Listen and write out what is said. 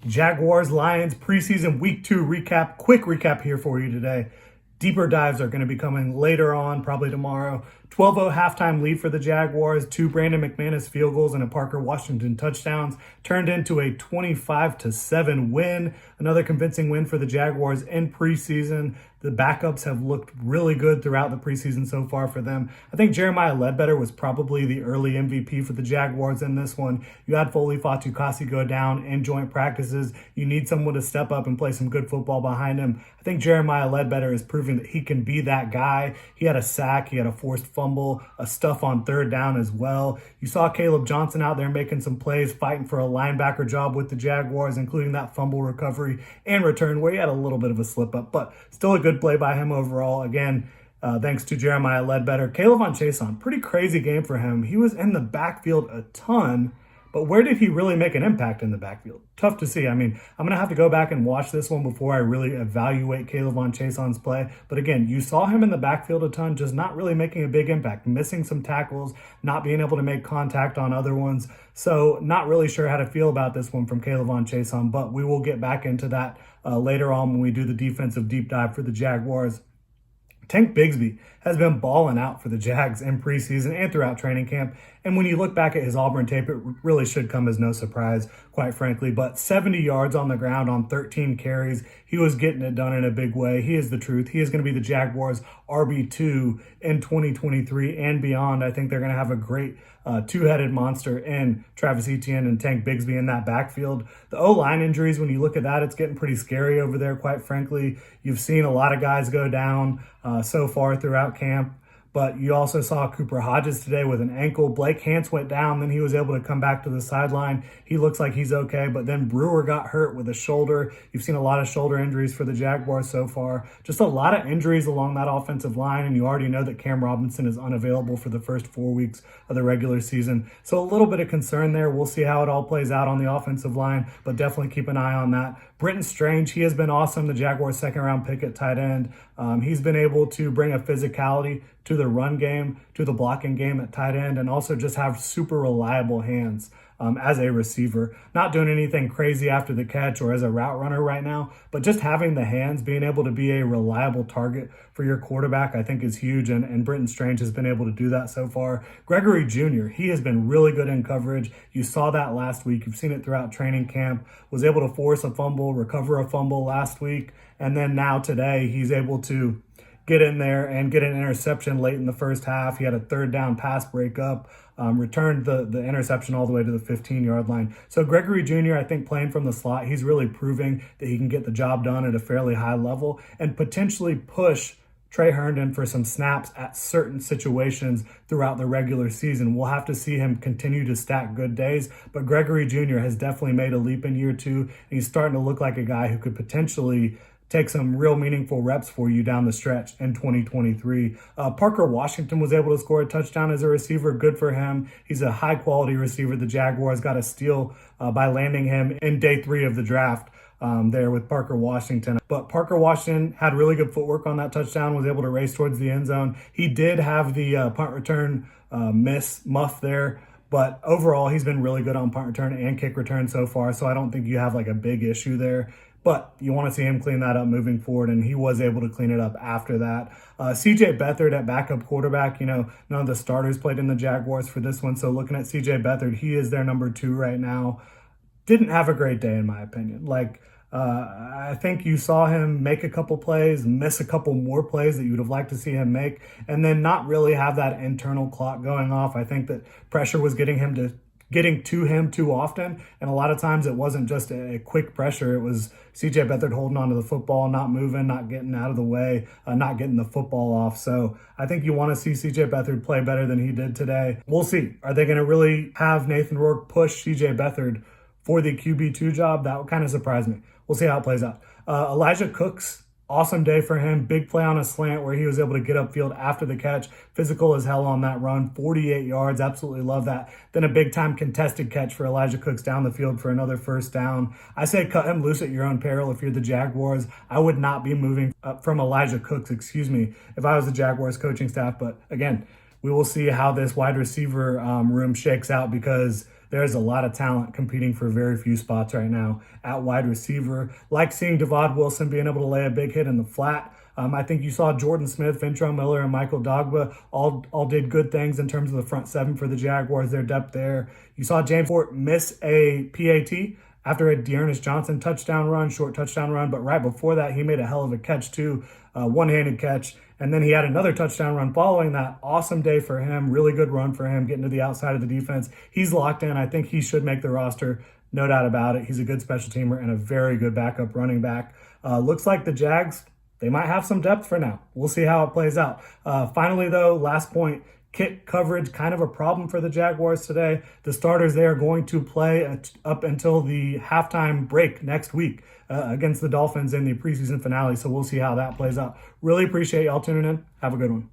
Jaguars, Lions, preseason week 2 recap. Quick recap here for you today. Deeper dives are going to be coming later on, probably tomorrow. 12-0 halftime lead for the Jaguars. 2 Brandon McManus field goals and a Parker Washington touchdowns turned into a 25-7 win. Another convincing win for the Jaguars in preseason. The backups have looked really good throughout the preseason so far for them. I think Jeremiah Ledbetter was probably the early MVP for the Jaguars in this one. You had Foley Fatukasi go down in joint practices. You need someone to step up and play some good football behind him. I think Jeremiah Ledbetter is proving that he can be that guy. He had a sack, he had a forced fumble, a stuff on third down as well. You saw Caleb Johnson out there making some plays, fighting for a linebacker job with the Jaguars, including that fumble recovery and return where he had a little bit of a slip up, but still a good play by him overall. Again, thanks to Jeremiah Ledbetter. Kayvon Chaisson, pretty crazy game for him. He was in the backfield a ton, but where did he really make an impact in the backfield? Tough to see. I mean, I'm going to have to go back and watch this one before I really evaluate Kayvon Chaisson's play. But again, you saw him in the backfield a ton, just not really making a big impact, missing some tackles, not being able to make contact on other ones. So not really sure how to feel about this one from Kayvon Chaisson, but we will get back into that later on when we do the defensive deep dive for the Jaguars. Tank Bigsby has been balling out for the Jags in preseason and throughout training camp. And when you look back at his Auburn tape, it really should come as no surprise, quite frankly. But 70 yards on the ground on 13 carries. He was getting it done in a big way. He is the truth. He is going to be the Jaguars' RB2 in 2023 and beyond. I think they're going to have a great two-headed monster in Travis Etienne and Tank Bigsby in that backfield. The O-line injuries, when you look at that, it's getting pretty scary over there, quite frankly. You've seen a lot of guys go down so far throughout camp. But you also saw Cooper Hodges today with an ankle. Blake Hance went down, then he was able to come back to the sideline. He looks like he's okay, but then Brewer got hurt with a shoulder. You've seen a lot of shoulder injuries for the Jaguars so far. Just a lot of injuries along that offensive line, and you already know that Cam Robinson is unavailable for the first 4 weeks of the regular season. So a little bit of concern there. We'll see how it all plays out on the offensive line, but definitely keep an eye on that. Brenton Strange, he has been awesome, the Jaguars' second-round pick at tight end. He's been able to bring a physicality to the run game, to the blocking game at tight end, and also just have super reliable hands as a receiver. Not doing anything crazy after the catch or as a route runner right now, but just having the hands, being able to be a reliable target for your quarterback, I think is huge, and Brenton Strange has been able to do that so far. Gregory Jr., he has been really good in coverage. You saw that last week. You've seen it throughout training camp. Was able to force a fumble, recover a fumble last week, and then now today he's able to get in there and get an interception late in the first half. He had a third down pass breakup, returned the interception all the way to the 15-yard line. So Gregory Jr., I think playing from the slot, he's really proving that he can get the job done at a fairly high level and potentially push Trey Herndon for some snaps at certain situations throughout the regular season. We'll have to see him continue to stack good days, but Gregory Jr. has definitely made a leap in year 2, and he's starting to look like a guy who could potentially take some real meaningful reps for you down the stretch in 2023. Parker Washington was able to score a touchdown as a receiver. Good for him. He's a high-quality receiver. The Jaguars got a steal by landing him in day 3 of the draft there with Parker Washington. But Parker Washington had really good footwork on that touchdown, was able to race towards the end zone. He did have the punt return muff there, but overall, he's been really good on punt return and kick return so far, so I don't think you have like a big issue there. But you want to see him clean that up moving forward, and he was able to clean it up after that. C.J. Beathard at backup quarterback, none of the starters played in the Jaguars for this one, so looking at C.J. Beathard, he is their number 2 right now. Didn't have a great day, in my opinion. I think you saw him make a couple plays, miss a couple more plays that you would have liked to see him make, and then not really have that internal clock going off. I think that pressure was getting to him too often, and a lot of times it wasn't just a quick pressure. It was C.J. Beathard holding onto the football, not moving, not getting out of the way, not getting the football off. So I think you want to see C.J. Beathard play better than he did today. We'll see. Are they going to really have Nathan Rourke push C.J. Beathard for the QB2 job? That would kind of surprise me. We'll see how it plays out. Elijah Cooks, awesome day for him. Big play on a slant where he was able to get upfield after the catch. Physical as hell on that run. 48 yards. Absolutely love that. Then a big-time contested catch for Elijah Cooks down the field for another first down. I say cut him loose at your own peril if you're the Jaguars. I would not be moving up from Elijah Cooks, if I was the Jaguars coaching staff. But again, we will see how this wide receiver room shakes out, because there's a lot of talent competing for very few spots right now at wide receiver. Like seeing Devod Wilson being able to lay a big hit in the flat. I think you saw Jordan Smith, Ventrell Miller, and Michael Dogba all did good things in terms of the front seven for the Jaguars, their depth there. You saw James Fort miss a PAT after a Dearness Johnson touchdown run, short touchdown run, but right before that, he made a hell of a catch too, one-handed catch. And then he had another touchdown run following that. Awesome day for him, really good run for him, getting to the outside of the defense. He's locked in. I think he should make the roster, no doubt about it. He's a good special teamer and a very good backup running back. Looks like the Jags, they might have some depth for now. We'll see how it plays out. Finally, though, last point, kit coverage, kind of a problem for the Jaguars today. The starters, they are going to play up until the halftime break next week against the Dolphins in the preseason finale. So we'll see how that plays out. Really appreciate y'all tuning in. Have a good one.